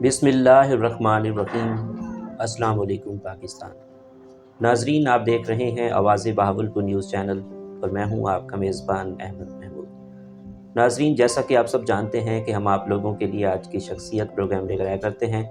بسم اللہ الرحمن الرحیم۔ السلام علیکم پاکستان۔ ناظرین، آپ دیکھ رہے ہیں آواز بہاولپور نیوز چینل اور میں ہوں آپ کا میزبان احمد محمود۔ ناظرین، جیسا کہ آپ سب جانتے ہیں کہ ہم آپ لوگوں کے لیے آج کی شخصیت پروگرام لے کر کرتے ہیں۔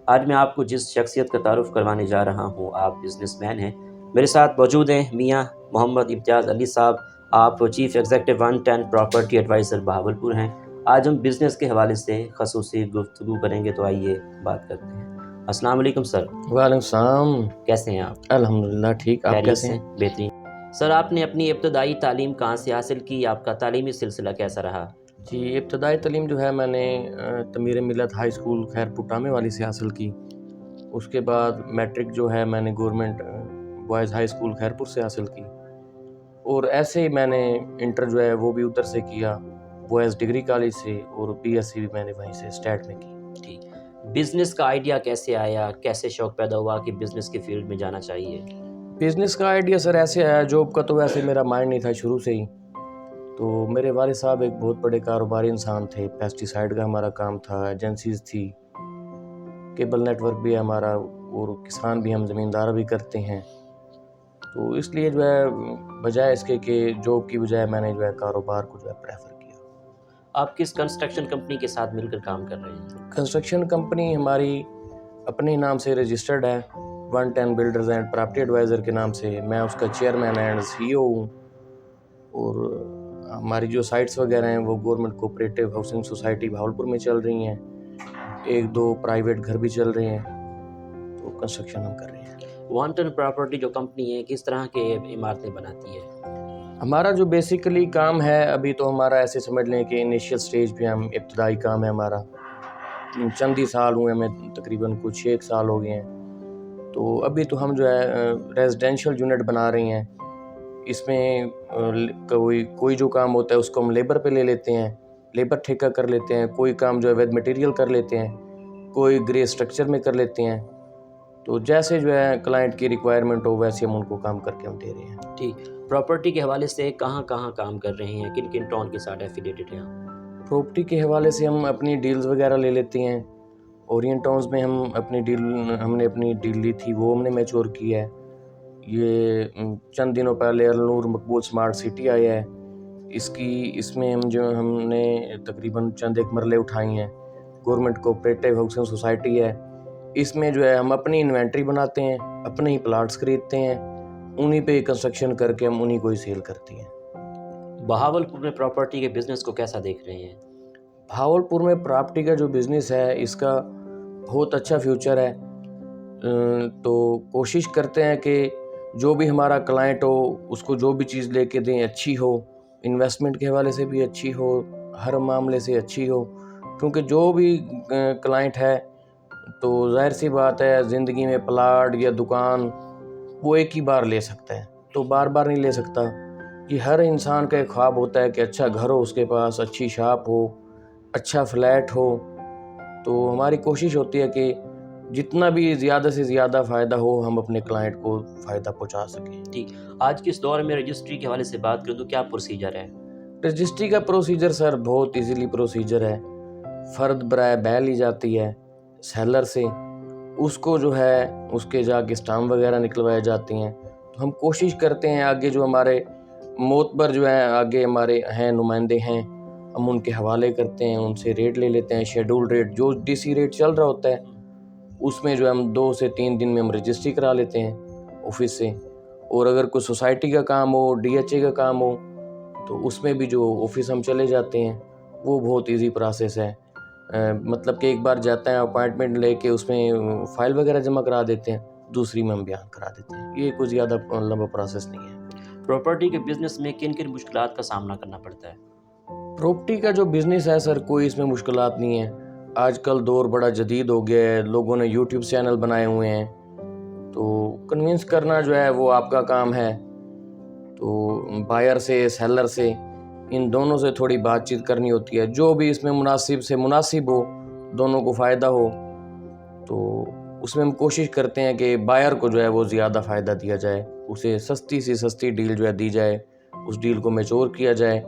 آج میں آپ کو جس شخصیت کا تعارف کروانے جا رہا ہوں، آپ بزنس مین ہیں۔ میرے ساتھ موجود ہیں میاں محمد امتیاز علی صاحب، آپ chief executive 110 property adviser Bahawalpur ہیں۔ آج ہم بزنس کے حوالے سے خصوصی گفتگو کریں گے، تو آئیے بات کرتے ہیں۔ السلام علیکم سر۔ وعلیکم السلام۔ کیسے ہیں آپ؟ الحمدللہ ٹھیک، آپ خیریت کیسے سے؟ ہیں؟ بہترین۔ سر، آپ نے اپنی ابتدائی تعلیم کہاں سے حاصل کی؟ آپ کا تعلیمی سلسلہ کیسا رہا؟ جی، ابتدائی تعلیم جو ہے میں نے تمیر ملت ہائی اسکول خیرپور ٹامے والی سے حاصل کی۔ اس کے بعد میٹرک جو ہے میں نے government boys high school Khairpur سے حاصل کی، اور ایسے ہی میں نے انٹر جو ہے وہ بھی ادھر سے کیا، بوائز ڈگری کالج سے، اور بی ایس سی بھی میں نے وہیں سے اسٹیٹ میں کی۔ ٹھیک۔ بزنس کا آئیڈیا کیسے آیا؟ کیسے شوق پیدا ہوا کہ بزنس کی فیلڈ میں جانا چاہیے؟ بزنس کا آئیڈیا سر ایسے آیا، جاب کا تو ویسے میرا مائنڈ نہیں تھا شروع سے ہی۔ تو میرے والد صاحب ایک بہت بڑے کاروباری انسان تھے، پیسٹی سائیڈ کا ہمارا کام تھا، ایجنسیز تھی، کیبل نیٹ ورک بھی ہے ہمارا، اور کسان بھی، ہم زمیندار بھی کرتے ہیں۔ تو اس لیے جو ہے بجائے اس کے کہ جاب کی بجائے میں نے جو ہے کاروبار کو جو ہے پریفر کیا۔ آپ کس کنسٹرکشن کمپنی کے ساتھ مل کر کام کر رہے ہیں؟ کنسٹرکشن کمپنی ہماری اپنے نام سے رجسٹرڈ ہے، 110 بلڈرز اینڈ پراپرٹی ایڈوائزر کے نام سے۔ میں اس کا چیئرمین اینڈ سی او ہوں، اور ہماری جو سائٹس وغیرہ ہیں وہ government cooperative housing society Bahawalpur میں چل رہی ہیں، ایک دو پرائیویٹ گھر بھی چل رہے ہیں، تو کنسٹرکشن ہم کر رہے ہیں۔ 110 پراپرٹی جو کمپنی ہے کس طرح کے عمارتیں بناتی ہے؟ ہمارا جو بیسیکلی کام ہے، ابھی تو ہمارا ایسے سمجھ لیں کہ انیشیل سٹیج پہ ہم، ابتدائی کام ہے ہمارا، چند ہی سال ہوئے ہمیں، تقریباً کچھ 1 سال ہو گئے ہیں۔ تو ابھی تو ہم جو ہے ریزیڈینشیل یونٹ بنا رہے ہیں۔ اس میں کوئی جو کام ہوتا ہے اس کو ہم لیبر پہ لے لیتے ہیں، لیبر ٹھیکہ کر لیتے ہیں، کوئی کام جو ہے ود مٹیریل کر لیتے ہیں، کوئی گرے اسٹرکچر میں کر لیتے ہیں۔ تو جیسے جو ہے کلائنٹ کی ریکوائرمنٹ ہو ویسے ہم ان کو کام کر کے ہم دے رہے ہیں۔ ٹھیک۔ پراپرٹی کے حوالے سے کہاں کہاں کام کر رہے ہیں؟ کن کن ٹاؤن کے ساتھ ایفیلیٹڈ ہیں آپ؟ پراپرٹی کے حوالے سے ہم اپنی ڈیلز وغیرہ لے لیتے ہیں۔ اورینٹ ٹاؤنز میں ہم نے اپنی ڈیل لی تھی، وہ ہم نے میچور کی ہے۔ یہ چند دنوں پہلے النور مقبول سمارٹ سٹی آیا ہے، اس میں ہم نے تقریباً چند ایک مرلے اٹھائی ہیں۔ گورنمنٹ کوپریٹو ہاؤسنگ سوسائٹی ہے، اس میں جو ہے ہم اپنی انوینٹری بناتے ہیں، اپنے ہی پلاٹس خریدتے ہیں، انہی پہ کنسٹرکشن کر کے ہم انہی کو ہی سیل کرتے ہیں۔ بہاولپور میں پراپرٹی کے بزنس کو کیسا دیکھ رہے ہیں؟ بہاولپور میں پراپرٹی کا جو بزنس ہے اس کا بہت اچھا فیوچر ہے۔ تو کوشش کرتے ہیں کہ جو بھی ہمارا کلائنٹ ہو اس کو جو بھی چیز لے کے دیں اچھی ہو، انویسٹمنٹ کے حوالے سے بھی اچھی ہو، ہر معاملے سے اچھی ہو، کیونکہ جو بھی کلائنٹ ہے تو ظاہر سی بات ہے زندگی میں پلاٹ یا دکان وہ ایک ہی بار لے سکتا ہے، تو بار بار نہیں لے سکتا۔ یہ ہر انسان کا ایک خواب ہوتا ہے کہ اچھا گھر ہو اس کے پاس، اچھی شاپ ہو، اچھا فلیٹ ہو۔ تو ہماری کوشش ہوتی ہے کہ جتنا بھی زیادہ سے زیادہ فائدہ ہو ہم اپنے کلائنٹ کو فائدہ پہنچا سکیں۔ ٹھیک۔ آج کے اس دور میں رجسٹری کے حوالے سے بات کروں تو کیا پروسیجر ہے؟ رجسٹری کا پروسیجر سر بہت ایزیلی پروسیجر ہے۔ فرد برائے بے لی جاتی ہے سیلر سے، اس کو جو ہے اس کے جا کے اسٹامپ وغیرہ نکلوائے جاتے ہیں۔ تو ہم کوشش کرتے ہیں آگے جو ہمارے معتبر جو ہیں، آگے ہمارے ہیں نمائندے ہیں، ہم ان کے حوالے کرتے ہیں، ان سے ریٹ لے لیتے ہیں، شیڈول ریٹ جو ڈی سی ریٹ چل رہا ہوتا ہے اس میں جو ہم 2 سے 3 دن میں ہم رجسٹری کرا لیتے ہیں آفس سے۔ اور اگر کوئی سوسائٹی کا کام ہو، ڈی ایچ اے کا کام ہو تو اس میں بھی جو آفس ہم چلے جاتے ہیں، وہ بہت ایزی پروسیس ہے۔ مطلب کہ ایک بار جاتے ہیں اپائنٹمنٹ لے کے اس میں فائل وغیرہ جمع کرا دیتے ہیں، دوسری میں ہم بیان کرا دیتے ہیں۔ یہ کوئی زیادہ لمبا پروسیس نہیں ہے۔ پراپرٹی کے بزنس میں کن کن مشکلات کا سامنا کرنا پڑتا ہے؟ پراپرٹی کا جو بزنس ہے سر کوئی اس میں مشکلات نہیں ہے۔ آج کل دور بڑا جدید ہو گیا ہے، لوگوں نے یوٹیوب چینل بنائے ہوئے ہیں، تو کنونس کرنا جو ہے وہ آپ کا کام ہے۔ تو بائر سے، سیلر سے، ان دونوں سے تھوڑی بات چیت کرنی ہوتی ہے، جو بھی اس میں مناسب سے مناسب ہو، دونوں کو فائدہ ہو، تو اس میں ہم کوشش کرتے ہیں کہ بائر کو جو ہے وہ زیادہ فائدہ دیا جائے، اسے سستی سے سستی ڈیل جو ہے دی جائے، اس ڈیل کو میچور کیا جائے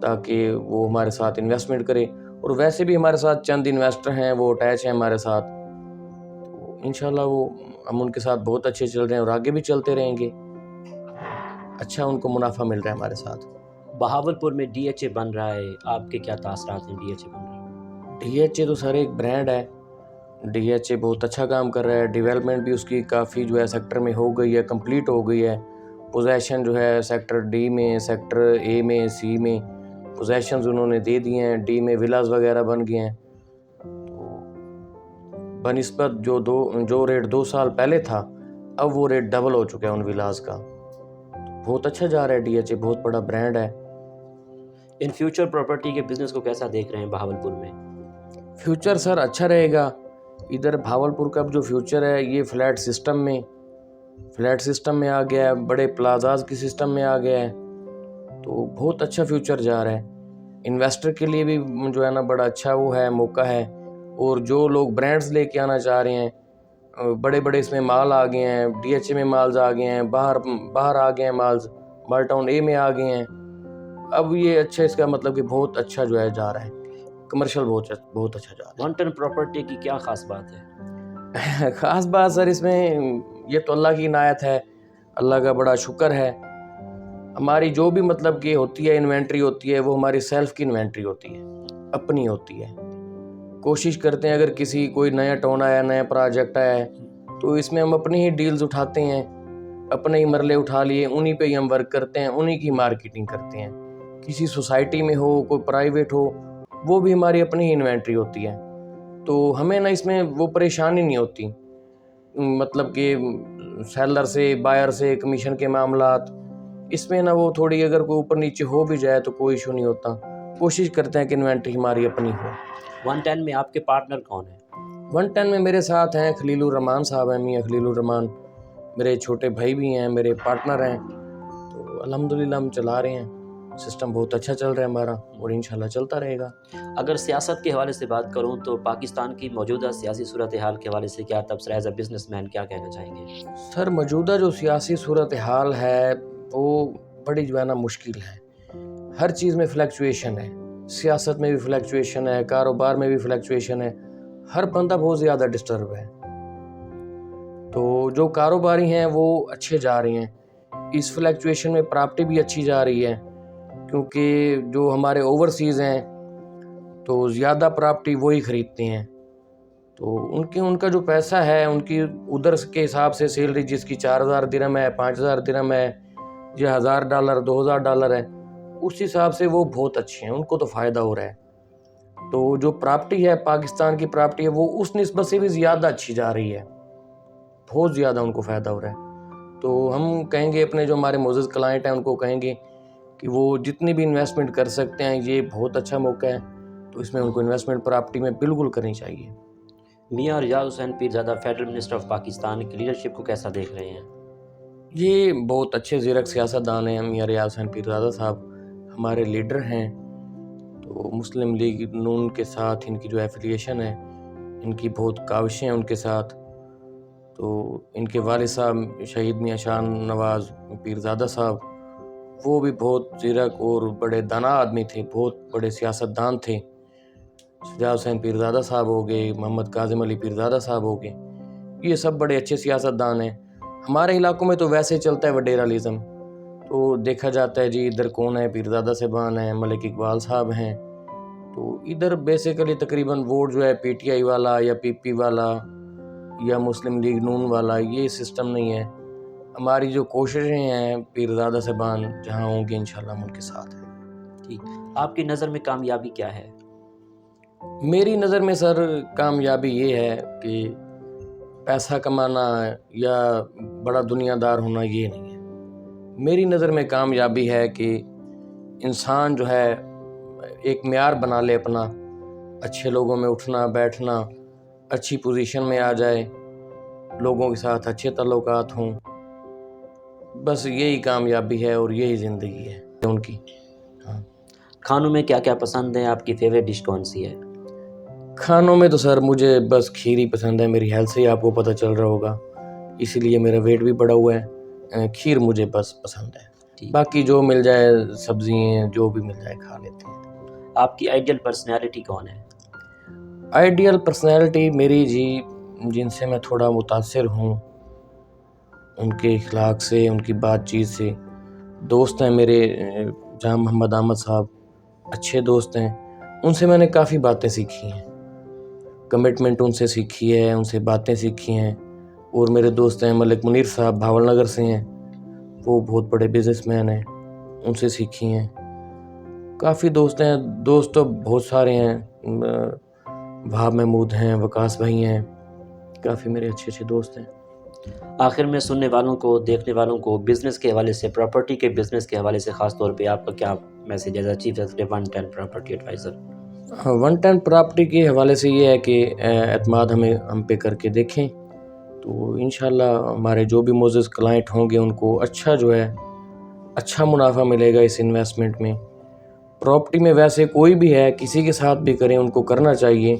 تاکہ وہ ہمارے ساتھ انویسٹمنٹ کرے۔ اور ویسے بھی ہمارے ساتھ چند انویسٹر ہیں وہ اٹیچ ہیں ہمارے ساتھ، تو انشاءاللہ وہ ہم ان کے ساتھ بہت اچھے چل رہے ہیں اور آگے بھی چلتے رہیں گے، اچھا ان کو منافع مل رہا ہے ہمارے ساتھ۔ بہاولپور میں ڈی ایچ اے بن رہا ہے، آپ کے کیا تاثرات ہیں ڈی ایچ اے بن رہا ہے؟ ڈی ایچ اے تو سر ایک برانڈ ہے، ڈی ایچ اے بہت اچھا کام کر رہا ہے، ڈیولپمنٹ بھی اس کی کافی جو ہے سیکٹر میں ہو گئی ہے، کمپلیٹ ہو گئی ہے، پوزیشن جو ہے سیکٹر ڈی میں، سیکٹر اے میں، سی میں پوزیشنز انہوں نے دے دی ہیں، ڈی میں ولاز وغیرہ بن گئے ہیں، تو بنسبت جو ریٹ 2 سال پہلے تھا اب وہ ریٹ ڈبل ہو چکا ہے ان ولاز کا، بہت اچھا جا رہا ہے ڈی ایچ اے، بہت بڑا برانڈ ہے۔ ان فیوچر پراپرٹی کے بزنس کو کیسا دیکھ رہے ہیں بہاولپور میں؟ فیوچر سر اچھا رہے گا، ادھر بھاولپور کا جو فیوچر ہے یہ فلیٹ سسٹم میں آ گیا ہے، بڑے پلازاز کی سسٹم میں آ گیا ہے، تو بہت اچھا فیوچر جا رہا ہے، انویسٹر کے لیے بھی جو ہے نا بڑا اچھا وہ ہے، موقع ہے، اور جو لوگ برانڈز لے کے آنا چاہ رہے ہیں، بڑے بڑے اس میں مال آ گئے ہیں، ڈی ایچ اے میں مالز آ گئے ہیں، باہر آ گئے ہیں مالز، مال ٹاؤن اے میں آ گئے ہیں، اب یہ اچھا اس کا مطلب کہ بہت اچھا جو ہے جا رہا ہے، کمرشل بہت اچھا جا رہا ہے۔ 1 ٹن پراپرٹی کی کیا خاص بات ہے؟ خاص بات سر اس میں یہ تو اللہ کی عنایت ہے، اللہ کا بڑا شکر ہے، ہماری جو بھی مطلب کہ ہوتی ہے انوینٹری ہوتی ہے وہ ہماری سیلف کی انوینٹری ہوتی ہے، اپنی ہوتی ہے، کوشش کرتے ہیں اگر کوئی نیا ٹون آیا، نیا پروجیکٹ آیا ہے تو اس میں ہم اپنی ہی ڈیلز اٹھاتے ہیں، اپنے ہی مرلے اٹھا لیے، انہی پہ ہی ہم ورک کرتے ہیں، انہی کی مارکیٹنگ کرتے ہیں، کسی سوسائٹی میں ہو، کوئی پرائیویٹ ہو، وہ بھی ہماری اپنی ہی انوینٹری ہوتی ہے، تو ہمیں نا اس میں وہ پریشانی نہیں ہوتی، مطلب کہ سیلر سے بائر سے کمیشن کے معاملات، اس میں نا وہ تھوڑی اگر کوئی اوپر نیچے ہو بھی جائے تو کوئی ایشو نہیں ہوتا، کوشش کرتے ہیں کہ انوینٹری ہماری اپنی ہو۔ 110 میں آپ کے پارٹنر کون ہیں؟ 110 میں میرے ساتھ ہیں خلیل الرحمان صاحب ہیں، میاں خلیل الرحمان، میرے چھوٹے بھائی بھی ہیں، میرے پارٹنر ہیں، تو الحمدللہ ہم چلا رہے ہیں، سسٹم بہت اچھا چل رہا ہے ہمارا اور انشاءاللہ چلتا رہے گا۔ اگر سیاست کے حوالے سے بات کروں تو پاکستان کی موجودہ سیاسی صورتحال کے حوالے سے کیا تبصرہ ایز اے بزنس مین کیا کہنا چاہیں گے؟ سر موجودہ جو سیاسی صورتحال ہے وہ بڑی جو ہے نا مشکل ہے، ہر چیز میں فلیکچویشن ہے، سیاست میں بھی فلیکچویشن ہے، کاروبار میں بھی فلیکچویشن ہے، ہر بندہ بہت زیادہ ڈسٹرب ہے، تو جو کاروباری ہیں وہ اچھے جا رہے ہیں، اس فلیکچویشن میں پراپرٹی بھی اچھی جا رہی ہے، کیونکہ جو ہمارے اوورسیز ہیں تو زیادہ پراپرٹی وہی خریدتے ہیں، تو ان کا جو پیسہ ہے ان کی ادھر کے حساب سے سیلری جس کی 4000 درہم ہے، 5000 درہم ہے، یا $1000 $2000 ہے، اس حساب سے وہ بہت اچھے ہیں، ان کو تو فائدہ ہو رہا ہے، تو جو پراپرٹی ہے پاکستان کی پراپرٹی ہے وہ اس نسبت سے بھی زیادہ اچھی جا رہی ہے، بہت زیادہ ان کو فائدہ ہو رہا ہے، تو ہم کہیں گے اپنے جو ہمارے معزز کلائنٹ ہیں ان کو کہیں گے کہ وہ جتنی بھی انویسٹمنٹ کر سکتے ہیں، یہ بہت اچھا موقع ہے، تو اس میں ان کو انویسٹمنٹ پراپرٹی میں بالکل کرنی چاہیے۔ Mian Riaz Hussain Pirzada federal minister of Pakistan کی لیڈرشپ کو کیسا دیکھ رہے ہیں؟ یہ بہت اچھے زیرک سیاستدان ہیں، میاں ریاض حسین پیرزادہ صاحب ہمارے لیڈر ہیں، تو مسلم لیگ نون کے ساتھ ان کی جو ایفیلیشن ہے، ان کی بہت کاوشیں ہیں ان کے ساتھ، تو ان کے والد صاحب شہید میاں شاہ نواز پیرزادہ صاحب وہ بھی بہت زیرک اور بڑے دانا آدمی تھے، بہت بڑے سیاستدان تھے، شجاع حسین پیرزادہ صاحب ہو گئے، محمد کاظم علی پیرزادہ صاحب ہو گئے، یہ سب بڑے اچھے سیاستدان ہیں۔ ہمارے علاقوں میں تو ویسے چلتا ہے وڈیرالیزم، تو دیکھا جاتا ہے جی ادھر کون ہے، پیرزادہ صاحبان ہیں، ملک اقبال صاحب ہیں، تو ادھر بیسیکلی تقریباً ووٹ جو ہے پی ٹی آئی والا یا پی پی والا یا مسلم لیگ نون والا یہ سسٹم نہیں ہے، ہماری جو کوششیں ہیں پیرزادہ صاحبان جہاں ہوں گے انشاءاللہ ہم ان کے ساتھ ہیں۔ ٹھیک، آپ کی نظر میں کامیابی کیا ہے؟ میری نظر میں سر کامیابی یہ ہے کہ پیسہ کمانا یا بڑا دنیا دار ہونا یہ نہیں ہے، میری نظر میں کامیابی ہے کہ انسان جو ہے ایک معیار بنا لے اپنا، اچھے لوگوں میں اٹھنا بیٹھنا، اچھی پوزیشن میں آ جائے، لوگوں کے ساتھ اچھے تعلقات ہوں، بس یہی کامیابی ہے اور یہی زندگی ہے ان کی۔ کھانوں میں کیا کیا پسند ہے؟ آپ کی فیوریٹ ڈش کون سی ہے؟ کھانوں میں تو سر مجھے بس کھیر ہی پسند ہے، میری ہیلتھ سے ہی آپ کو پتہ چل رہا ہوگا، اسی لیے میرا ویٹ بھی بڑا ہوا ہے، کھیر مجھے بس پسند ہے، باقی جو مل جائے سبزی ہیں جو بھی مل جائے کھا لیتے ہیں۔ آپ کی آئیڈیل پرسنالٹی کون ہے؟ آئیڈیل پرسنالٹی میری جی جن سے میں تھوڑا متاثر ہوں، ان کے اخلاق سے، ان کی بات چیت سے، دوست ہیں میرے جہاں محمد احمد صاحب، اچھے دوست ہیں، ان سے میں نے کافی باتیں سیکھی ہیں، کمٹمنٹ ان سے سیکھی ہے، ان سے باتیں سیکھی ہیں. اور میرے دوست ہیں ملک منیر صاحب، بھاول نگر سے ہیں، وہ بہت بڑے بزنس مین ہیں، ان سے سیکھی ہیں. کافی دوست ہیں، دوست تو بہت سارے ہیں، بھاب محمود ہیں، وکاس بھائی ہیں، کافی میرے اچھے اچھے دوست ہیں. آخر میں سننے والوں کو، دیکھنے والوں کو بزنس کے حوالے سے، پراپرٹی کے بزنس کے حوالے سے خاص طور پہ آپ کا کیا میسیج ہے chief executive 110 property adviser? 110 property کے حوالے سے یہ ہے کہ اعتماد ہم پہ کر کے دیکھیں، تو انشاءاللہ ہمارے جو بھی معزز کلائنٹ ہوں گے ان کو اچھا جو ہے اچھا منافع ملے گا اس انویسٹمنٹ میں. پراپرٹی میں ویسے کوئی بھی ہے، کسی کے ساتھ بھی کریں، ان کو کرنا چاہیے.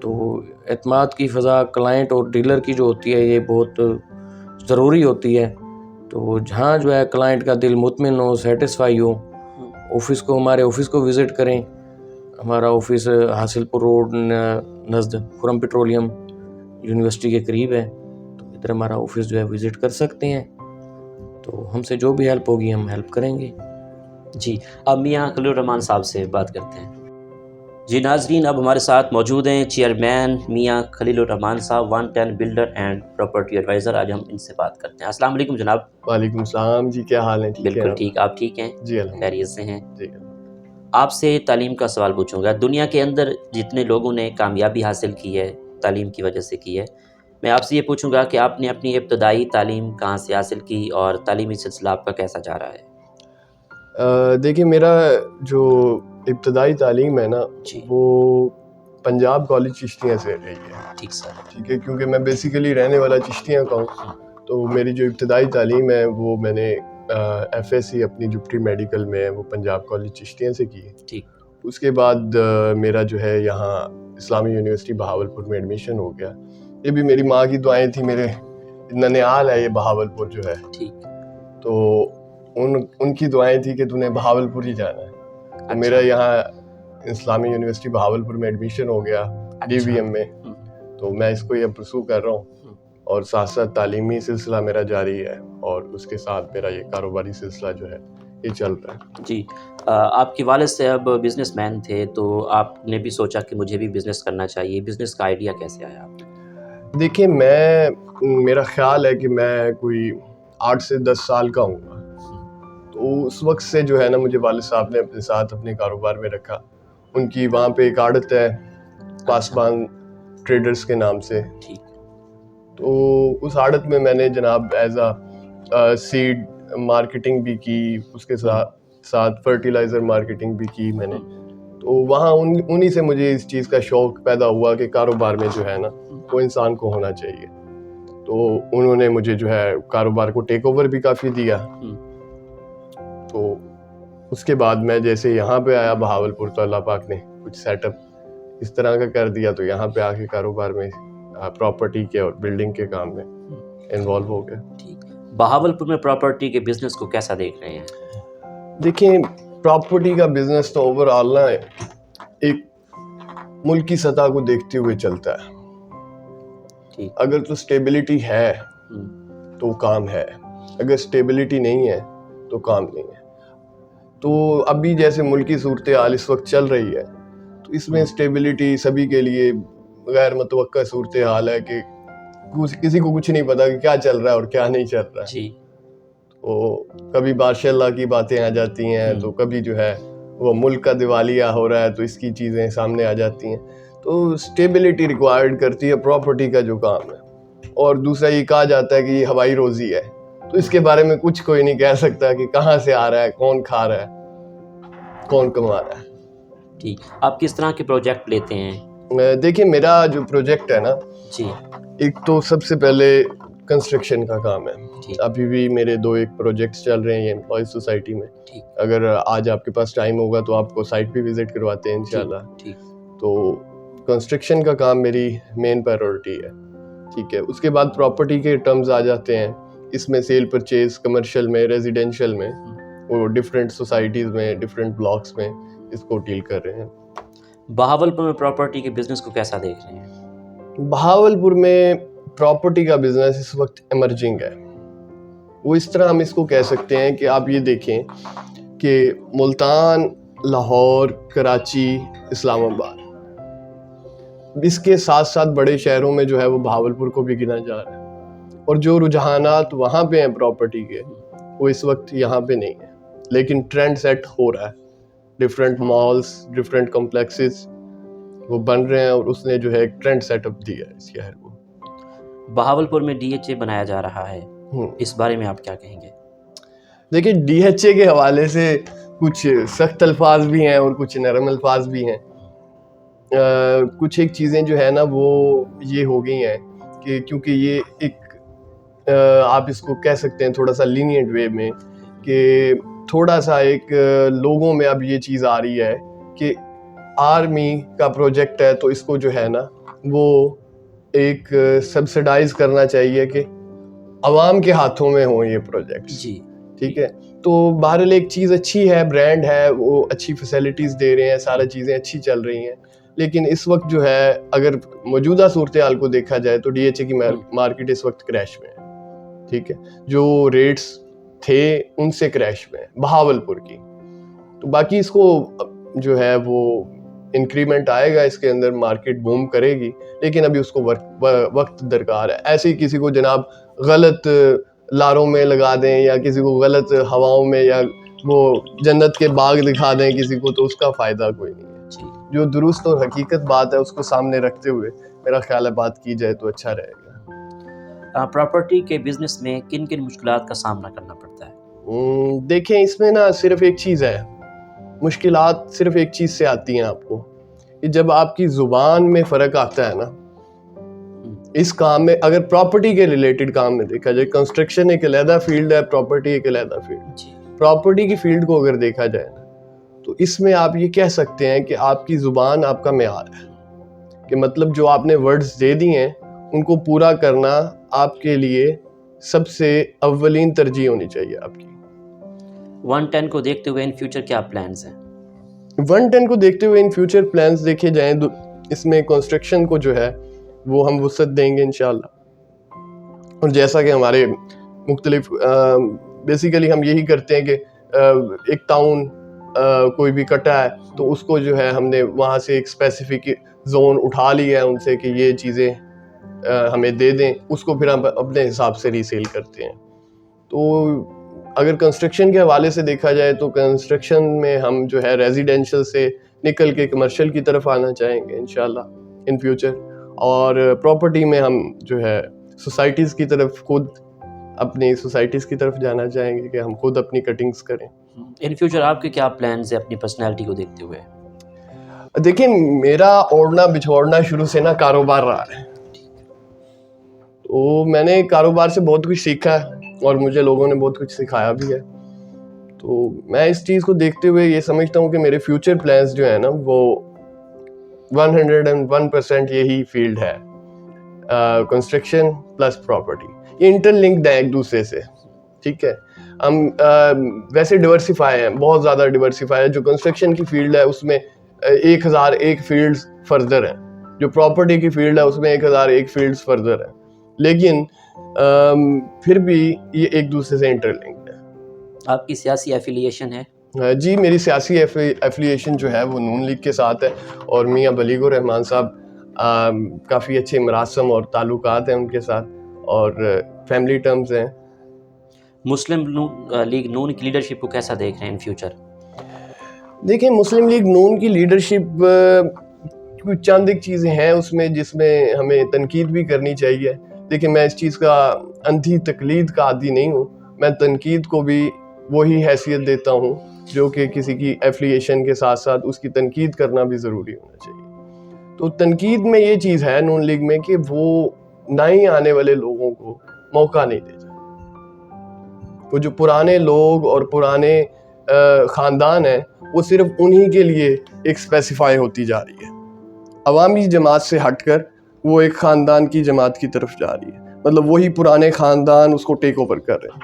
تو اعتماد کی فضا کلائنٹ اور ڈیلر کی جو ہوتی ہے یہ بہت ضروری ہوتی ہے. تو جہاں جو ہے کلائنٹ کا دل مطمئن ہو، سیٹسفائی ہو، ہمارے آفس کو وزٹ کریں. ہمارا آفس حاصل پور روڈ نزد خرم پیٹرولیم یونیورسٹی کے قریب ہے، تو ادھر ہمارا آفس جو ہے وزٹ کر سکتے ہیں. تو ہم سے جو بھی ہیلپ ہوگی ہم ہیلپ کریں گے. جی، اب میاں خلیل الرحمان صاحب سے بات کرتے ہیں. جی ناظرین، اب ہمارے ساتھ موجود ہیں چیئرمین میاں خلیل الرحمان صاحب، 110 بلڈر اینڈ پراپرٹی ایڈوائزر. آج ہم ان سے بات کرتے ہیں. السلام علیکم جناب. وعلیکم السلام جی، کیا حال ہے؟ بالکل ٹھیک، آپ ٹھیک ہیں؟ جی الحمد خیریت سے ہیں؟ جی. آپ سے تعلیم کا سوال پوچھوں گا. دنیا کے اندر جتنے لوگوں نے کامیابی حاصل کی ہے تعلیم کی وجہ سے کی ہے، میں آپ سے یہ پوچھوں گا کہ آپ نے اپنی ابتدائی تعلیم کہاں سے حاصل کی اور تعلیمی سلسلہ آپ کا کیسا جا رہا ہے؟ دیکھیے، میرا جو ابتدائی تعلیم ہے نا جی وہ پنجاب کالج چشتیاں سے رہی ہے. ٹھیک سر. ٹھیک ہے، کیونکہ میں بیسیکلی رہنے والا چشتیاں کا ہوں، تو میری جو ابتدائی تعلیم ہے وہ میں نے ایف ایس سی اپنی جو پری میڈیکل میں ہے وہ پنجاب کالج چشتیاں سے کی ہے. ٹھیک. اس کے بعد میرا جو ہے یہاں اسلامی یونیورسٹی بہاولپور میں ایڈمیشن ہو گیا. یہ بھی میری ماں کی دعائیں تھیں. میرے ننیال ہے یہ بہاولپور جو ہے، ٹھیک. تو ان کی دعائیں تھیں کہ تو نے بہاولپور ہی جانا ہے. تو میرا یہاں اسلامی یونیورسٹی بہاولپور میں ایڈمیشن ہو گیا ڈی وی ایم میں. تو میں اس کو یہ پرسو کر رہا ہوں اور ساتھ ساتھ تعلیمی سلسلہ میرا جاری ہے اور اس کے ساتھ میرا یہ کاروباری سلسلہ جو ہے یہ چل رہا ہے. جی، آپ کے والد صاحب بزنس مین تھے، تو آپ نے بھی سوچا کہ مجھے بھی بزنس کرنا چاہیے. بزنس کا آئیڈیا کیسے آیا آپ کو؟ دیکھیے، میرا خیال ہے کہ میں کوئی 8 سے 10 سال کا ہوں گا، تو اس وقت سے جو ہے نا مجھے والد صاحب نے اپنے ساتھ اپنے کاروبار میں رکھا. ان کی وہاں پہ ایک عادت ہے پاسبان ٹریڈرز کے نام سے. ٹھیک. تو اس عادت میں نے جناب ایز اے سیڈ مارکیٹنگ بھی کی، اس کے ساتھ فرٹیلائزر مارکیٹنگ بھی کی میں نے. تو وہاں انہی سے مجھے اس چیز کا شوق پیدا ہوا کہ کاروبار میں جو ہے نا وہ انسان کو ہونا چاہیے. تو انہوں نے مجھے جو ہے کاروبار کو ٹیک اوور بھی کافی دیا. تو اس کے بعد میں جیسے یہاں پہ آیا بہاولپور تو اللہ پاک نے کچھ سیٹ اپ اس طرح کا کر دیا، تو یہاں پہ آ کے کاروبار میں پراپرٹی کے اور بلڈنگ کے کام میں انوالو ہو گیا. ٹھیک. بہاولپور میں پراپرٹی کے بزنس کو کیسا دیکھ رہے ہیں؟ دیکھیں، پراپرٹی کا بزنس تو اوور آل نا ایک ملکی سطح کو دیکھتے ہوئے چلتا ہے. اگر تو سٹیبلٹی ہے تو کام ہے، اگر سٹیبلٹی نہیں ہے تو کام نہیں ہے. تو ابھی جیسے ملکی صورتحال اس وقت چل رہی ہے تو اس میں سٹیبلٹی سبھی کے لیے غیر متوقع صورتحال ہے کہ کسی کو کچھ نہیں پتا کہ کیا چل رہا ہے اور کیا نہیں چل رہا ہے. تو کبھی ماشاء اللہ کی باتیں آ جاتی ہیں، تو کبھی جو ہے وہ ملک کا دیوالیہ ہو رہا ہے تو اس کی چیزیں سامنے آ جاتی ہیں. تو سٹیبلٹی ریکوائرڈ کرتی ہے پراپرٹی کا جو کام ہے. اور دوسرا یہ کہا جاتا ہے کہ یہ ہوائی روزی ہے، تو اس کے بارے میں کچھ کوئی نہیں کہہ سکتا کہ کہاں سے آ رہا ہے، کون کھا رہا ہے، کون کما رہا ہے. ٹھیک. آپ کس طرح کے پروجیکٹ لیتے ہیں؟ دیکھیں، میرا جو پروجیکٹ ہے نا جی، ایک تو سب سے پہلے کنسٹرکشن کا کام ہے. ابھی بھی میرے 2 پروجیکٹس چل رہے ہیں یہ امپلائیز سوسائٹی میں. اگر آج آپ کے پاس ٹائم ہوگا تو آپ کو سائٹ بھی وزٹ کرواتے ہیں انشاءاللہ. تو کنسٹرکشن کا کام میری مین پرائیورٹی ہے. ٹھیک ہے. اس کے بعد پراپرٹی کے ٹرمز آ جاتے ہیں. اس میں سیل پرچیز کمرشل میں، ریزیڈینشل میں، وہ ڈفرینٹ سوسائٹیز میں، ڈفرینٹ بلاکس میں اس کو ڈیل کر رہے ہیں. بہاولپور میں پراپرٹی کے بزنس کو کیسا دیکھ رہے ہیں؟ بہاولپور میں پراپرٹی کا بزنس اس وقت ایمرجنگ ہے. وہ اس طرح ہم اس کو کہہ سکتے ہیں کہ آپ یہ دیکھیں کہ ملتان، لاہور، کراچی، اسلام آباد، اس کے ساتھ ساتھ بڑے شہروں میں جو ہے وہ بہاولپور کو بھی گنا جا رہا ہے. اور جو رجحانات وہاں پہ ہیں پراپرٹی کے، وہ اس وقت یہاں پہ نہیں ہیں، لیکن ٹرینڈ سیٹ ہو رہا ہے. ڈفرینٹ مالز، ڈفرینٹ کمپلیکسز وہ بن رہے ہیں، اور اس نے جو ہے ایک ٹرینڈ سیٹ اپ دیا ہے اس شہر کو. بہاولپور میں DHA بنایا جا رہا ہے، اس بارے میں آپ کیا کہیں گے؟ دیکھیں DHA کے حوالے سے کچھ سخت الفاظ بھی ہیں اور کچھ نرم الفاظ بھی ہیں. کچھ ایک چیزیں جو ہے نا وہ یہ ہو گئی ہیں کہ کیونکہ یہ ایک آپ اس کو کہہ سکتے ہیں تھوڑا سا لینینٹ وے میں، کہ تھوڑا سا ایک لوگوں میں اب یہ چیز آ رہی ہے کہ آرمی کا پروجیکٹ ہے تو اس کو جو ہے نا وہ ایک سبسڈائز کرنا چاہیے کہ عوام کے ہاتھوں میں ہوں یہ پروجیکٹ. جی ٹھیک ہے، تو بہرحال ایک چیز اچھی ہے، برانڈ ہے، وہ اچھی فیسلٹیز دے رہے ہیں، سارا چیزیں اچھی چل رہی ہیں. لیکن اس وقت جو ہے اگر موجودہ صورتحال کو دیکھا جائے تو DHA کی مارکیٹ اس وقت کریش میں ہے. ٹھیک ہے، جو ریٹس تھے ان سے کریش میں ہے بہاولپور کی. تو باقی اس کو جو ہے وہ انکریمنٹ آئے گا، اس کے اندر مارکیٹ بوم کرے گی، لیکن ابھی اس کو وقت درکار ہے. ایسے ہی کسی کو جناب غلط لاروں میں لگا دیں یا کسی کو غلط ہواؤں میں یا وہ جنت کے باغ دکھا دیں کسی کو، تو اس کا فائدہ کوئی نہیں ہے. جو درست اور حقیقت بات ہے اس کو سامنے رکھتے ہوئے میرا خیال ہے بات کی جائے تو اچھا رہے گا. پراپرٹی کے بزنس میں کن کن مشکلات کا سامنا کرنا پڑتا ہے؟ دیکھیں اس میں نا صرف ایک چیز ہے، مشکلات صرف ایک چیز سے آتی ہیں آپ کو، کہ جب آپ کی زبان میں فرق آتا ہے نا اس کام میں. اگر پراپرٹی کے ریلیٹڈ کام میں دیکھا جائے، کنسٹرکشن ایک علیحدہ فیلڈ ہے، پراپرٹی ایک علیحدہ فیلڈ. پراپرٹی کی فیلڈ کو اگر دیکھا جائے نا تو اس میں آپ یہ کہہ سکتے ہیں کہ آپ کی زبان آپ کا معیار ہے، کہ مطلب جو آپ نے ورڈز دے دی ہیں ان کو پورا کرنا آپ کے لیے سب سے اولین ترجیح ہونی چاہیے آپ کی. 110 کو دیکھتے ہوئے ان فیوچر کیا پلانز ہیں؟ 110 کو دیکھتے ہوئے ان فیوچر پلانز دیکھے جائیں تو اس میں کنسٹرکشن کو جو ہے وہ ہم وسعت دیں گے انشاءاللہ. اور جیسا کہ ہمارے مختلف بیسیکلی ہم یہی کرتے ہیں کہ ایک ٹاؤن کوئی بھی کٹا ہے تو اس کو جو ہے ہم نے وہاں سے ایک اسپیسیفک زون اٹھا لیا ہے ان سے کہ یہ چیزیں ہمیں دے دیں، اس کو پھر ہم اپنے حساب سے ریسیل کرتے ہیں. تو اگر کنسٹرکشن کے حوالے سے دیکھا جائے تو کنسٹرکشن میں ہم جو ہے ریزیڈینشل سے نکل کے کمرشل کی طرف آنا چاہیں گے انشاءاللہ ان فیوچر. اور پراپرٹی میں ہم جو ہے سوسائٹیز کی طرف، خود اپنی سوسائٹیز کی طرف جانا چاہیں گے کہ ہم خود اپنی کٹنگز کریں. ان فیوچر آپ کے کیا پلانز ہیں اپنی پرسنالٹی کو دیکھتے ہوئے؟ دیکھیں میرا اوڑھنا بچھوڑنا شروع سے نا کاروبار رہا ہے، تو میں نے کاروبار سے بہت کچھ سیکھا ہے اور مجھے لوگوں نے بہت کچھ سکھایا بھی ہے. تو میں اس چیز کو دیکھتے ہوئے یہ سمجھتا ہوں کہ میرے فیوچر پلانز جو ہیں نا وہ 101% یہی فیلڈ ہے، کنسٹرکشن پلس پراپرٹی. یہ انٹر لنکڈ ہے ایک دوسرے سے. ٹھیک ہے، ہم ویسے ڈیورسیفائی ہیں، بہت زیادہ ڈیورسیفائی ہے. جو کنسٹرکشن کی فیلڈ ہے اس میں 1001 فیلڈز فردر ہیں، جو پراپرٹی کی فیلڈ ہے اس میں 1001 فیلڈز فردر ہیں، لیکن پھر بھی یہ ایک دوسرے سے انٹر لنکڈ ہے. آپ کی سیاسی ایفیلیشن ہے؟ جی میری سیاسی ایفیلیشن جو ہے وہ نون لیگ کے ساتھ ہے، اور میاں بلیغ الرحمان صاحب کافی اچھے مراسم اور تعلقات ہیں ان کے ساتھ، اور فیملی ٹرمز ہیں. مسلم لیگ نون کی لیڈرشپ کو کیسا دیکھ رہے ہیں ان فیوچر؟ دیکھیں مسلم لیگ نون کی لیڈرشپ کچھ چند ایک چیزیں ہیں اس میں جس میں ہمیں تنقید بھی کرنی چاہیے. لیکن میں اس چیز کا اندھی تقلید کا عادی نہیں ہوں، میں تنقید کو بھی وہی حیثیت دیتا ہوں جو کہ کسی کی ایفیلیشن کے ساتھ ساتھ اس کی تنقید کرنا بھی ضروری ہونا چاہیے. تو تنقید میں یہ چیز ہے نون لیگ میں کہ وہ نئے آنے والے لوگوں کو موقع نہیں دیتا. وہ جو پرانے لوگ اور پرانے خاندان ہیں وہ صرف انہی کے لیے ایک اسپیسیفائی ہوتی جا رہی ہے. عوامی جماعت سے ہٹ کر وہ ایک خاندان کی جماعت کی طرف جا رہی ہے. مطلب وہی پرانے خاندان اس کو ٹیک اوور کر رہے ہیں،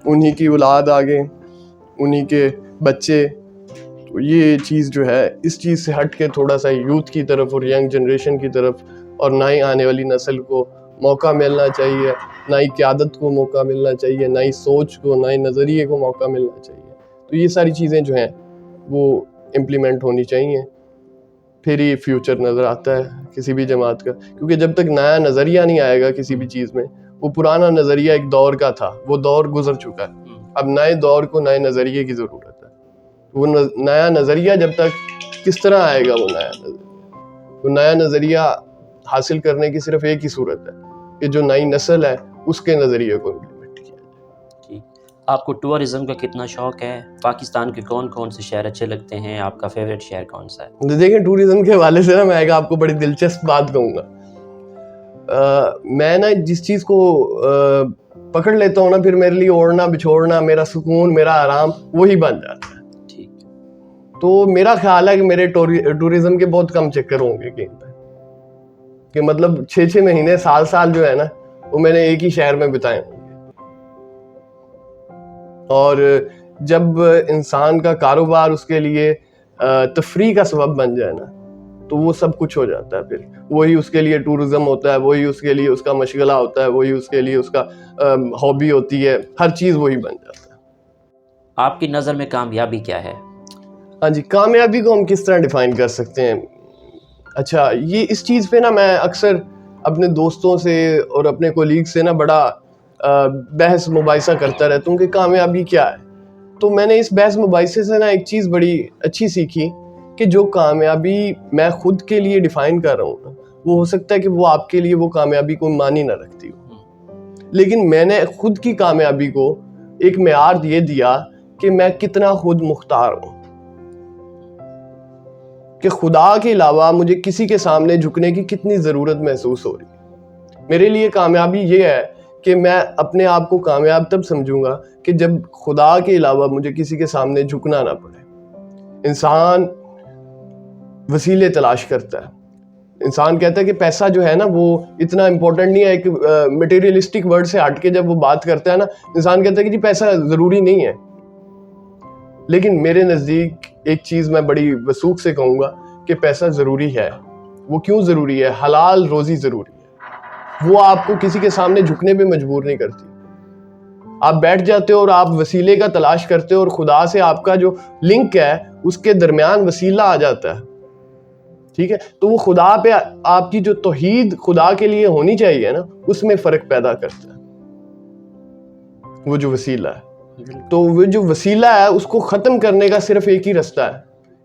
انہی کی اولاد آگے، انہی کے بچے. تو یہ چیز جو ہے اس چیز سے ہٹ کے تھوڑا سا یوتھ کی طرف اور ینگ جنریشن کی طرف اور نئی آنے والی نسل کو موقع ملنا چاہیے, نئی قیادت کو موقع ملنا چاہیے, نئی سوچ کو, نئے نظریے کو موقع ملنا چاہیے. تو یہ ساری چیزیں جو ہیں وہ امپلیمنٹ ہونی چاہیے, پھر یہ فیوچر نظر آتا ہے کسی بھی جماعت کا. کیونکہ جب تک نیا نظریہ نہیں آئے گا کسی بھی چیز میں, وہ پرانا نظریہ ایک دور کا تھا, وہ دور گزر چکا ہے. اب نئے دور کو نئے نظریے کی ضرورت ہے. وہ نیا نظریہ جب تک کس طرح آئے گا, وہ نیا نظریہ حاصل کرنے کی صرف ایک ہی صورت ہے کہ جو نئی نسل ہے اس کے نظریے کو امپلیمنٹ کیا جائے. آپ کو ٹورزم کا کتنا شوق ہے؟ پاکستان کے کون کون سے شہر اچھے لگتے ہیں؟ آپ کا فیوریٹ شہر کون سا ہے؟ دیکھیں ٹورزم کے حوالے سے نا میں آپ کو بڑی دلچسپ بات کہوں گا. میں نا جس چیز کو پکڑ لیتا ہوں نا, پھر میرے لیے اوڑھنا بچھوڑنا, میرا سکون, میرا آرام وہی بن جاتا ہے. تو میرا خیال ہے کہ میرے ٹورزم کے بہت کم چکر ہوں گے کہیں پہ, کہ مطلب 6 مہینے سال جو ہے نا وہ میں نے ایک ہی شہر میں بتائے ہوں گے. اور جب انسان کا کاروبار اس کے لیے تفریح کا سبب بن جائے نا تو وہ سب کچھ ہو جاتا ہے. پھر وہی اس کے لیے ٹورزم ہوتا ہے, وہی اس کے لیے اس کا مشغلہ ہوتا ہے, وہی اس کے لیے اس کا ہابی ہوتی ہے, ہر چیز وہی بن جاتا ہے. آپ کی نظر میں کامیابی کیا ہے؟ ہاں جی, کامیابی کو ہم کس طرح ڈیفائن کر سکتے ہیں؟ اچھا, یہ اس چیز پہ نا میں اکثر اپنے دوستوں سے اور اپنے کولیگ سے نا بڑا بحث مباحثہ کرتا رہتا ہوں کہ کامیابی کیا ہے. تو میں نے اس بحث مباحثے سے نا ایک چیز بڑی اچھی سیکھی کہ جو کامیابی میں خود کے لیے ڈیفائن کر رہا ہوں نا, وہ ہو سکتا ہے کہ وہ آپ کے لیے وہ کامیابی کوئی معنی نہ رکھتی ہو, لیکن میں نے خود کی کامیابی کو ایک معیار یہ دیا کہ میں کتنا خود مختار ہوں, کہ خدا کے علاوہ مجھے کسی کے سامنے جھکنے کی کتنی ضرورت محسوس ہو رہی ہے. میرے لیے کامیابی یہ ہے کہ میں اپنے آپ کو کامیاب تب سمجھوں گا کہ جب خدا کے علاوہ مجھے کسی کے سامنے جھکنا نہ پڑے. انسان وسیلے تلاش کرتا ہے, انسان کہتا ہے کہ پیسہ جو ہے نا وہ اتنا امپورٹنٹ نہیں ہے. ایک مٹیریلسٹک ورڈ سے ہٹ کے جب وہ بات کرتا ہے نا, انسان کہتا ہے کہ جی پیسہ ضروری نہیں ہے. لیکن میرے نزدیک ایک چیز میں بڑی وثوق سے کہوں گا کہ پیسہ ضروری ہے. وہ کیوں ضروری ہے؟ حلال روزی ضروری ہے, وہ آپ کو کسی کے سامنے جھکنے پہ مجبور نہیں کرتی. آپ بیٹھ جاتے ہو اور آپ وسیلے کا تلاش کرتے ہو, اور خدا سے آپ کا جو لنک ہے اس کے درمیان وسیلہ آ جاتا ہے. ٹھیک ہے, تو وہ خدا پہ آپ کی جو توحید خدا کے لیے ہونی چاہیے نا, اس میں فرق پیدا کرتا ہے وہ جو وسیلہ ہے. تو وہ جو وسیلہ ہے اس کو ختم کرنے کا صرف ایک ہی رستہ ہے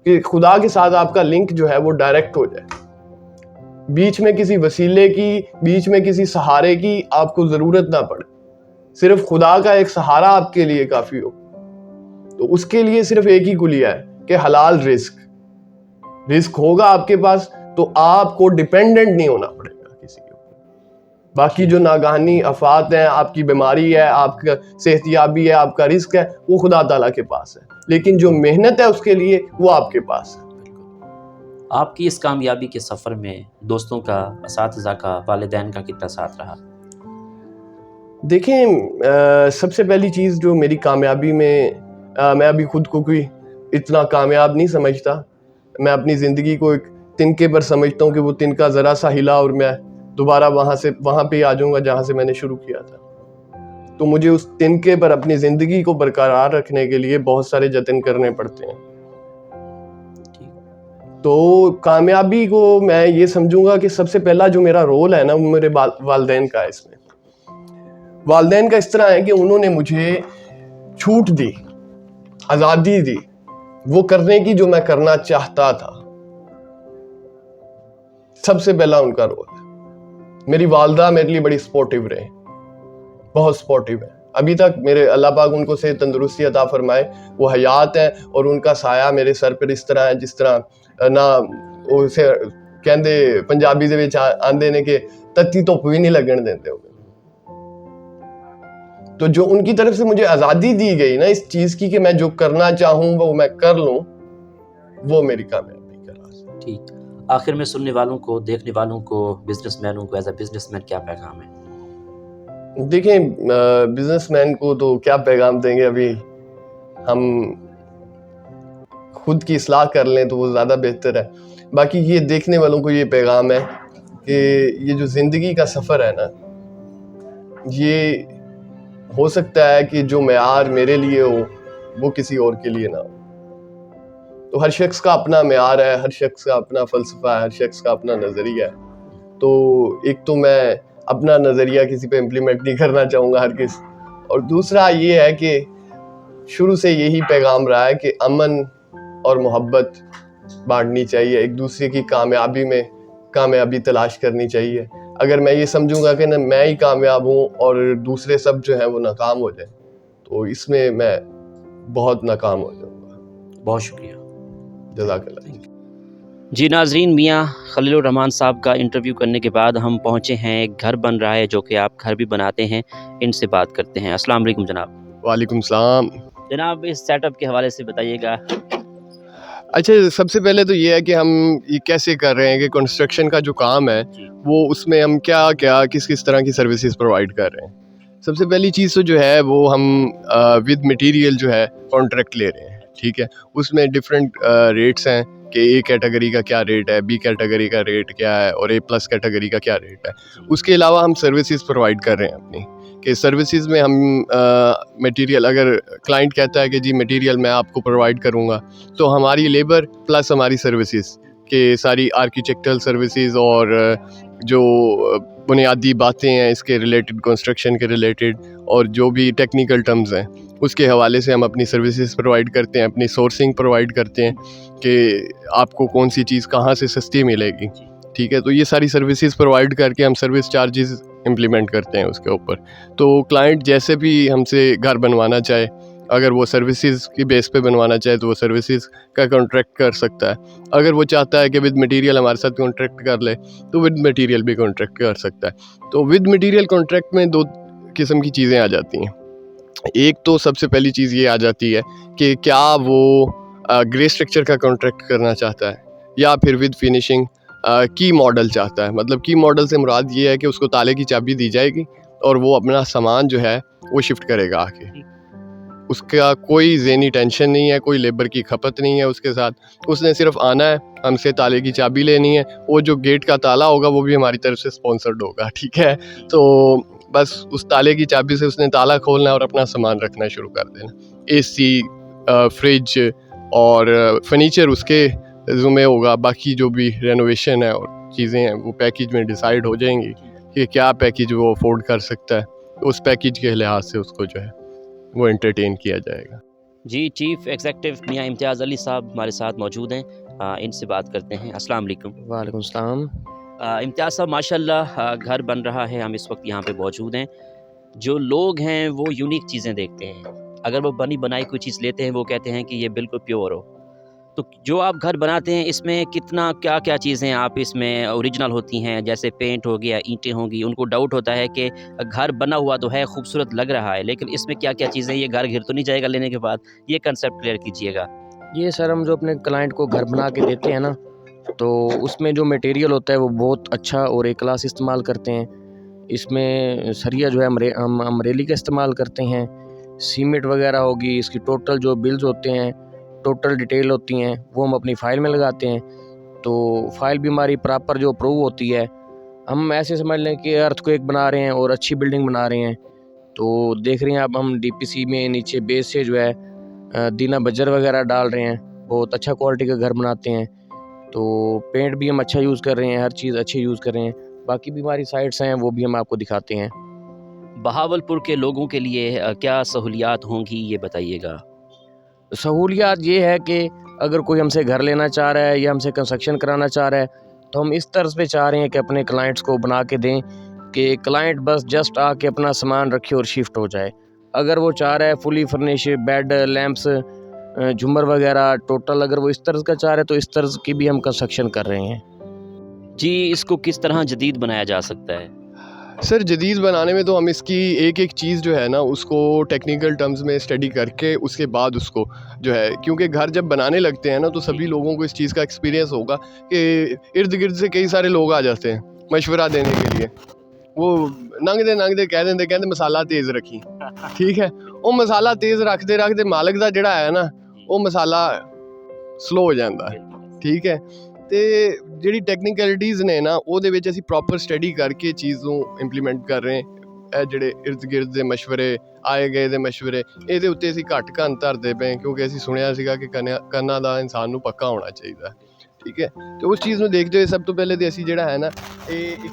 کہ خدا کے ساتھ آپ کا لنک جو ہے وہ ڈائریکٹ ہو جائے. بیچ میں کسی وسیلے کی, بیچ میں کسی سہارے کی آپ کو ضرورت نہ پڑے, صرف خدا کا ایک سہارا آپ کے لیے کافی ہو. تو اس کے لیے صرف ایک ہی کلیہ ہے کہ حلال رزق ہوگا آپ کے پاس تو آپ کو ڈیپینڈنٹ نہیں ہونا پڑے گا کسی کے اوپر. باقی جو ناگہانی آفات ہیں, آپ کی بیماری ہے, آپ کا صحت یابی ہے, آپ کا رزق ہے, وہ خدا تعالیٰ کے پاس ہے. لیکن جو محنت ہے اس کے لیے وہ آپ کے پاس ہے. آپ کی اس کامیابی کے سفر میں دوستوں کا, اساتذہ کا, والدین کا کتنا ساتھ رہا؟ دیکھیں, سب سے پہلی چیز جو میری کامیابی میں, میں ابھی خود کو کوئی اتنا کامیاب نہیں سمجھتا. میں اپنی زندگی کو ایک تنکے پر سمجھتا ہوں کہ وہ تنکا ذرا سا ہلا اور میں دوبارہ وہاں پہ آ جاؤں گا جہاں سے میں نے شروع کیا تھا. تو مجھے اس تنکے پر اپنی زندگی کو برقرار رکھنے کے لیے بہت سارے جتن کرنے پڑتے ہیں. تو کامیابی کو میں یہ سمجھوں گا کہ سب سے پہلا جو میرا رول ہے نا وہ میرے والدین کا ہے. اس میں والدین کا اس طرح ہے کہ انہوں نے مجھے چھوٹ دی, آزادی دی وہ کرنے کی جو میں کرنا چاہتا تھا. سب سے پہلا ان کا رول ہے. میری والدہ میرے لیے بڑی سپورٹیو رہے, بہت سپورٹیو ہے. ابھی تک میرے اللہ پاک ان کو صحت تندرستی عطا فرمائے, وہ حیات ہیں, اور ان کا سایہ میرے سر پر اس طرح ہے جس طرح نہ اسے کہندے پنجابی دے وچ آندے نے کہ تتی دھوپ بھی نہیں لگن دیندے ہو. تو جو ان کی طرف سے مجھے آزادی دی گئی نا اس چیز کی کہ میں جو کرنا چاہوں وہ میں کر لوں, وہ میری کامیابی کا راز ہے. ٹھیک, آخر میں سننے والوں کو, دیکھنے والوں کو, بزنس مینوں کو ایز اے بزنس مین کیا پیغام ہے؟ دیکھیں, بزنس مین کو تو کیا پیغام دیں گے, ابھی ہم خود کی اصلاح کر لیں تو وہ زیادہ بہتر ہے. باقی یہ دیکھنے والوں کو یہ پیغام ہے کہ یہ جو زندگی کا سفر ہے نا، یہ ہو سکتا ہے کہ جو معیار میرے لیے ہو وہ کسی اور کے لیے نہ ہو. تو ہر شخص کا اپنا معیار ہے، ہر شخص کا اپنا فلسفہ ہے، ہر شخص کا اپنا نظریہ ہے. تو ایک تو میں اپنا نظریہ کسی پہ امپلیمنٹ نہیں کرنا چاہوں گا ہرگز، اور دوسرا یہ ہے کہ شروع سے یہی پیغام رہا ہے کہ امن اور محبت بانٹنی چاہیے، ایک دوسرے کی کامیابی میں کامیابی تلاش کرنی چاہیے. اگر میں یہ سمجھوں گا کہ میں ہی کامیاب ہوں اور دوسرے سب جو ہیں وہ ناکام ہو جائیں، تو اس میں میں بہت ناکام ہو جاؤں گا. بہت شکریہ. جزاک اللہ. جی ناظرین، میاں خلیل الرحمان صاحب کا انٹرویو کرنے کے بعد ہم پہنچے ہیں ایک گھر بن رہا ہے جو کہ آپ گھر بھی بناتے ہیں. ان سے بات کرتے ہیں. السلام علیکم جناب. وعلیکم السلام. جناب اس سیٹ اپ کے حوالے سے بتائیے گا. اچھا، سب سے پہلے تو یہ ہے کہ ہم یہ کیسے کر رہے ہیں کہ کنسٹرکشن کا جو کام ہے وہ اس میں ہم کیا کس طرح کی سروسز پرووائڈ کر رہے ہیں. سب سے پہلی چیز تو جو ہے وہ ہم ود مٹیریل جو ہے کانٹریکٹ لے رہے ہیں. ٹھیک ہے، اس میں ڈفرینٹ ریٹس ہیں کہ اے کیٹیگری کا کیا ریٹ ہے، بی کیٹیگری کا ریٹ کیا ہے، اور اے پلس کیٹیگری کا کیا ریٹ ہے. اس کے علاوہ ہم سروسز پرووائڈ کر رہے ہیں اپنی، کہ سروسز میں ہم مٹیریل، اگر کلائنٹ کہتا ہے کہ جی مٹیریل میں آپ کو پرووائڈ کروں گا، تو ہماری لیبر پلس ہماری سروسز کہ ساری آرکیٹیکٹل سروسز اور جو بنیادی باتیں ہیں اس کے ریلیٹڈ، کنسٹرکشن کے ریلیٹڈ، اور جو بھی ٹیکنیکل ٹرمز ہیں اس کے حوالے سے ہم اپنی سروسز پرووائڈ کرتے ہیں، اپنی سورسنگ پرووائڈ کرتے ہیں کہ آپ کو کون سی چیز کہاں سے سستی ملے گی. ٹھیک ہے، تو یہ ساری سروسز پرووائڈ کر کے ہم سروس چارجز امپلیمنٹ کرتے ہیں اس کے اوپر. تو کلائنٹ جیسے بھی ہم سے گھر بنوانا چاہے، اگر وہ سروسز کی بیس پہ بنوانا چاہے تو وہ سروسز کا کانٹریکٹ کر سکتا ہے. اگر وہ چاہتا ہے کہ ود مٹیریل ہمارے ساتھ کانٹریکٹ کر لے تو ود مٹیریل بھی کانٹریکٹ کر سکتا ہے. تو ود مٹیریل کانٹریکٹ میں دو قسم کی چیزیں آ جاتی ہیں. ایک تو سب سے پہلی چیز یہ آ جاتی ہے کہ کیا وہ گرے اسٹرکچر کا کانٹریکٹ کرنا چاہتا ہے یا پھر ود فنیشنگ کی ماڈل چاہتا ہے. مطلب کی ماڈل سے مراد یہ ہے کہ اس کو تالے کی چابی دی جائے گی اور وہ اپنا سامان جو ہے وہ شفٹ کرے گا آ کے. اس کا کوئی ذہنی ٹینشن نہیں ہے، کوئی لیبر کی کھپت نہیں ہے اس کے ساتھ. اس نے صرف آنا ہے، ہم سے تالے کی چابی لینی ہے، وہ جو گیٹ کا تالا ہوگا وہ بھی ہماری طرف سے اسپانسرڈ ہوگا. ٹھیک ہے، تو بس اس تالے کی چابی سے اس نے تالا کھولنا ہے اور اپنا سامان رکھنا شروع کر دینا. اے سی، فریج اور فرنیچر اس کے ذمہ ہوگا. باقی جو بھی رینوویشن ہے اور چیزیں ہیں وہ پیکیج میں ڈیسائیڈ ہو جائیں گی کہ کیا پیکیج وہ افورڈ کر سکتا ہے. اس پیکیج کے لحاظ سے اس کو جو ہے وہ انٹرٹین کیا جائے گا. جی چیف ایگزیکٹو میاں امتیاز علی صاحب ہمارے ساتھ موجود ہیں. ان سے بات کرتے ہیں. السلام علیکم. وعلیکم السلام. امتیاز صاحب ماشاءاللہ گھر بن رہا ہے، ہم اس وقت یہاں پہ موجود ہیں. جو لوگ ہیں وہ یونیک چیزیں دیکھتے ہیں. اگر وہ بنی بنائی کوئی چیز لیتے ہیں وہ کہتے ہیں کہ یہ بالکل پیور ہو. تو جو آپ گھر بناتے ہیں اس میں کتنا کیا چیزیں آپ اس میں اوریجنل ہوتی ہیں؟ جیسے پینٹ ہو گیا، اینٹیں ہوں گی. ان کو ڈاؤٹ ہوتا ہے کہ گھر بنا ہوا تو ہے، خوبصورت لگ رہا ہے، لیکن اس میں کیا چیزیں، یہ گھر گر تو نہیں جائے گا لینے کے بعد؟ یہ کنسیپٹ کلیئر کیجئے گا. یہ سر ہم جو اپنے کلائنٹ کو گھر بنا کے دیتے ہیں نا، تو اس میں جو میٹیریل ہوتا ہے وہ بہت اچھا اور اے کلاس استعمال کرتے ہیں. اس میں سریا جو ہے ہم امریلی کا استعمال کرتے ہیں. سیمنٹ وغیرہ ہوگی، اس کی ٹوٹل جو بلز ہوتے ہیں، ٹوٹل ڈیٹیل ہوتی ہیں، وہ ہم اپنی فائل میں لگاتے ہیں. تو فائل بھی ہماری پراپر جو اپروو ہوتی ہے. ہم ایسے سمجھ لیں کہ ارتھ کو ایک بنا رہے ہیں اور اچھی بلڈنگ بنا رہے ہیں. تو دیکھ رہے ہیں اب ہم ڈی پی سی میں نیچے بیس سے جو ہے دینا بجر وغیرہ ڈال رہے ہیں. بہت اچھا کوالٹی کا گھر بناتے ہیں. تو پینٹ بھی ہم اچھا یوز کر رہے ہیں، ہر چیز اچھی یوز کر رہے ہیں. باقی بھی ہماری سائٹس ہیں وہ بھی ہم آپ کو دکھاتے ہیں. بہاولپور کے لوگوں کے لیے کیا سہولیات ہوں گی یہ بتائیے گا. سہولیات یہ ہے کہ اگر کوئی ہم سے گھر لینا چاہ رہا ہے یا ہم سے کنسٹرکشن کرانا چاہ رہا ہے تو ہم اس طرز پہ چاہ رہے ہیں کہ اپنے کلائنٹس کو بنا کے دیں کہ کلائنٹ بس جسٹ آ کے اپنا سامان رکھے اور شفٹ ہو جائے. اگر وہ چاہ رہا ہے فلی فرنش، بیڈ، لیمپس، جھومر وغیرہ ٹوٹل، اگر وہ اس طرز کا چاہ رہے تو اس طرز کی بھی ہم کنسٹرکشن کر رہے ہیں. جی اس کو کس طرح جدید بنایا جا سکتا ہے؟ سر جدید بنانے میں تو ہم اس کی ایک چیز جو ہے نا اس کو ٹیکنیکل ٹرمز میں اسٹڈی کر کے اس کے بعد اس کو جو ہے، کیونکہ گھر جب بنانے لگتے ہیں نا تو سبھی لوگوں کو اس چیز کا ایکسپیرینس ہوگا کہ ارد گرد سے کئی سارے لوگ آ جاتے ہیں مشورہ دینے کے لیے. وہ ننگ دے کہہ دے مسالہ تیز رکھی. ٹھیک ہے، وہ مسالہ تیز رکھتے مالک دا جڑا ہے نا وہ مسالہ ਸਲੋ ਹੋ ਜਾਂਦਾ ਹੈ, ਠੀਕ ਹੈ। ਤੇ ਜਿਹੜੀ ਟੈਕਨੀਕਲਿਟੀਜ਼ ਨੇ ਨਾ ਉਹਦੇ ਵਿੱਚ ਅਸੀਂ ਪ੍ਰੋਪਰ ਸਟੱਡੀ ਕਰਕੇ ਚੀਜ਼ ਨੂੰ ਇੰਪਲੀਮੈਂਟ ਕਰ ਰਹੇ ਹਾਂ। ਇਹ ਜਿਹੜੇ ਇਰਦ ਗਿਰਦ ਦੇ ਮਸ਼ਵਰੇ, ਆਏ ਗਏ ਦੇ ਮਸ਼ਵਰੇ, ਇਹਦੇ ਉੱਤੇ ਅਸੀਂ ਘੱਟ ਕੰਨ ਧਰਦੇ ਪਏ, ਕਿਉਂਕਿ ਅਸੀਂ ਸੁਣਿਆ ਸੀਗਾ ਕਿ ਕੰਨਾਂ ਦਾ ਇਨਸਾਨ ਨੂੰ ਪੱਕਾ ਹੋਣਾ ਚਾਹੀਦਾ, ਠੀਕ ਹੈ। ਤੇ ਉਸ ਚੀਜ਼ ਨੂੰ ਦੇਖਦੇ ਹੋਏ ਸਭ ਤੋਂ ਪਹਿਲੇ ਤੇ ਅਸੀਂ ਜਿਹੜਾ ਹੈ ਨਾ ਇਹ ਇੱਕ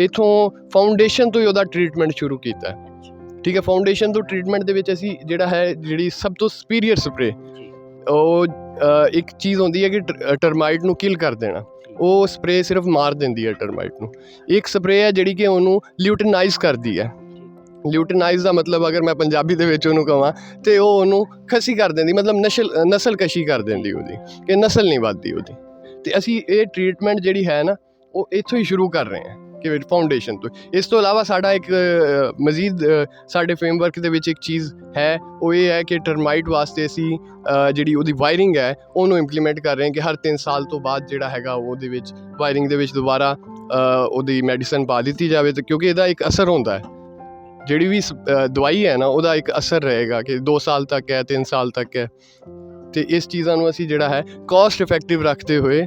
ਇਥੋਂ ਫਾਊਂਡੇਸ਼ਨ ਤੋਂ ਹੀ ਉਹਦਾ ਟ੍ਰੀਟਮੈਂਟ ਸ਼ੁਰੂ ਕੀਤਾ ਹੈ, ਠੀਕ ਹੈ। ਫਾਊਂਡੇਸ਼ਨ ਤੋਂ ਟ੍ਰੀਟਮੈਂਟ ਦੇ ਵਿੱਚ ਅਸੀਂ ਜਿਹੜਾ ਹੈ ਜਿਹੜੀ ਸਭ ਤੋਂ ਸੁਪੀਰੀਅਰ ਸਪਰੇ, ਉਹ ਇੱਕ ਚੀਜ਼ ਹੁੰਦੀ ਹੈ ਕਿ ਟਰਮਾਈਟ ਨੂੰ ਕਿਲ ਕਰ ਦੇਣਾ। ਉਹ ਸਪਰੇ ਸਿਰਫ ਮਾਰ ਦਿੰਦੀ ਹੈ ਟਰਮਾਈਟ ਨੂੰ। ਇੱਕ ਸਪਰੇ ਹੈ ਜਿਹੜੀ ਕਿ ਉਹਨੂੰ ਲਿਊਟਨਾਈਜ਼ ਕਰਦੀ ਹੈ। ਲਿਊਟਨਾਈਜ਼ ਦਾ ਮਤਲਬ ਅਗਰ ਮੈਂ ਪੰਜਾਬੀ ਦੇ ਵਿੱਚ ਉਹਨੂੰ ਕਹਾਂ ਤੇ ਉਹ ਉਹਨੂੰ ਖਸੀ ਕਰ ਦਿੰਦੀ, ਮਤਲਬ ਨਸਲ ਕਸ਼ੀ ਕਰ ਦਿੰਦੀ ਉਹਦੀ, ਕਿ ਨਸਲ ਨਹੀਂ ਵੱਧਦੀ ਉਹਦੀ। ਤੇ ਅਸੀਂ ਇਹ ਟ੍ਰੀਟਮੈਂਟ ਜਿਹੜੀ ਹੈ ਨਾ ਉਹ ਇੱਥੋਂ ਹੀ ਸ਼ੁਰੂ ਕਰ ਰਹੇ ਹਾਂ ਕਿ ਫਾਊਂਡੇਸ਼ਨ ਤੋਂ। ਇਸ ਤੋਂ ਇਲਾਵਾ ਸਾਡਾ ਇੱਕ ਮਜ਼ੀਦ ਸਾਡੇ ਫਰੇਮਵਰਕ ਦੇ ਵਿੱਚ ਇੱਕ ਚੀਜ਼ ਹੈ, ਉਹ ਇਹ ਹੈ ਕਿ ਟਰਮਾਈਟ ਵਾਸਤੇ ਅਸੀਂ ਜਿਹੜੀ ਉਹਦੀ ਵਾਇਰਿੰਗ ਹੈ ਉਹਨੂੰ ਇੰਪਲੀਮੈਂਟ ਕਰ ਰਹੇ ਹਾਂ ਕਿ ਹਰ 3 ਸਾਲ ਤੋਂ ਬਾਅਦ ਜਿਹੜਾ ਹੈਗਾ ਉਹਦੇ ਵਿੱਚ ਵਾਇਰਿੰਗ ਦੇ ਵਿੱਚ ਦੁਬਾਰਾ ਉਹਦੀ ਮੈਡੀਸਨ ਪਾ ਦਿੱਤੀ ਜਾਵੇ। ਤੇ ਕਿਉਂਕਿ ਇਹਦਾ ਇੱਕ ਅਸਰ ਹੁੰਦਾ ਹੈ, ਜਿਹੜੀ ਵੀ ਦਵਾਈ ਹੈ ਨਾ ਉਹਦਾ ਇੱਕ ਅਸਰ ਰਹੇਗਾ ਕਿ 2 ਸਾਲ ਤੱਕ ਹੈ, 3 ਸਾਲ ਤੱਕ ਹੈ। ਤੇ ਇਸ ਚੀਜ਼ਾਂ ਨੂੰ ਅਸੀਂ ਜਿਹੜਾ ਹੈ ਕਾਸਟ ਇਫੈਕਟਿਵ ਰੱਖਦੇ ਹੋਏ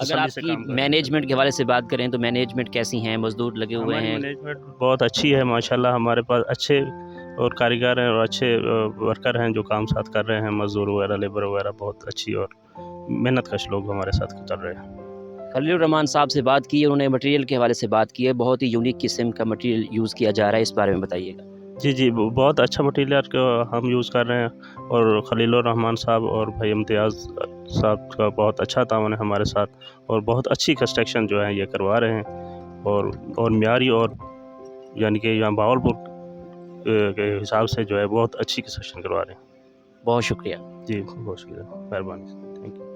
اگر آپ کی مینجمنٹ کے حوالے سے بات کریں تو مینجمنٹ کیسی ہیں؟ مزدور لگے ہوئے ہماری ہیں؟ مینجمنٹ بہت اچھی ہے ماشاءاللہ. ہمارے پاس اچھے اور کاریگر ہیں اور اچھے ورکر ہیں جو کام ساتھ کر رہے ہیں. مزدور وغیرہ لیبر وغیرہ بہت اچھی اور محنت کش لوگ ہمارے ساتھ کر رہے ہیں. خلیل الرحمان صاحب سے بات کی، انہوں نے مٹیریل کے حوالے سے بات کی ہے، بہت ہی یونیک قسم کا مٹیریل یوز کیا جا رہا ہے، اس بارے میں بتائیے گا. جی بہت اچھا مٹیریل ہم یوز کر رہے ہیں اور خلیل الرحمان صاحب اور بھائی امتیاز صاحب کا بہت اچھا تعاون ہے ہمارے ساتھ اور بہت اچھی کنسٹرکشن جو ہے یہ کروا رہے ہیں اور معیاری اور یعنی کہ یہاں باولپور کے حساب سے جو ہے بہت اچھی کنسٹرکشن کروا رہے ہیں. بہت شکریہ. جی بہت شکریہ، مہربانی. Thank you.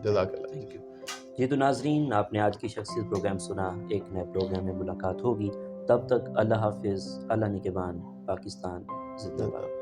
جزاک اللہ. Thank you. جی تو ناظرین، آپ نے آج کی شخصیت پروگرام سنا. ایک نئے پروگرام میں ملاقات ہوگی. تب تک اللہ حافظ. اللہ نگہبان. پاکستان زندہ باد.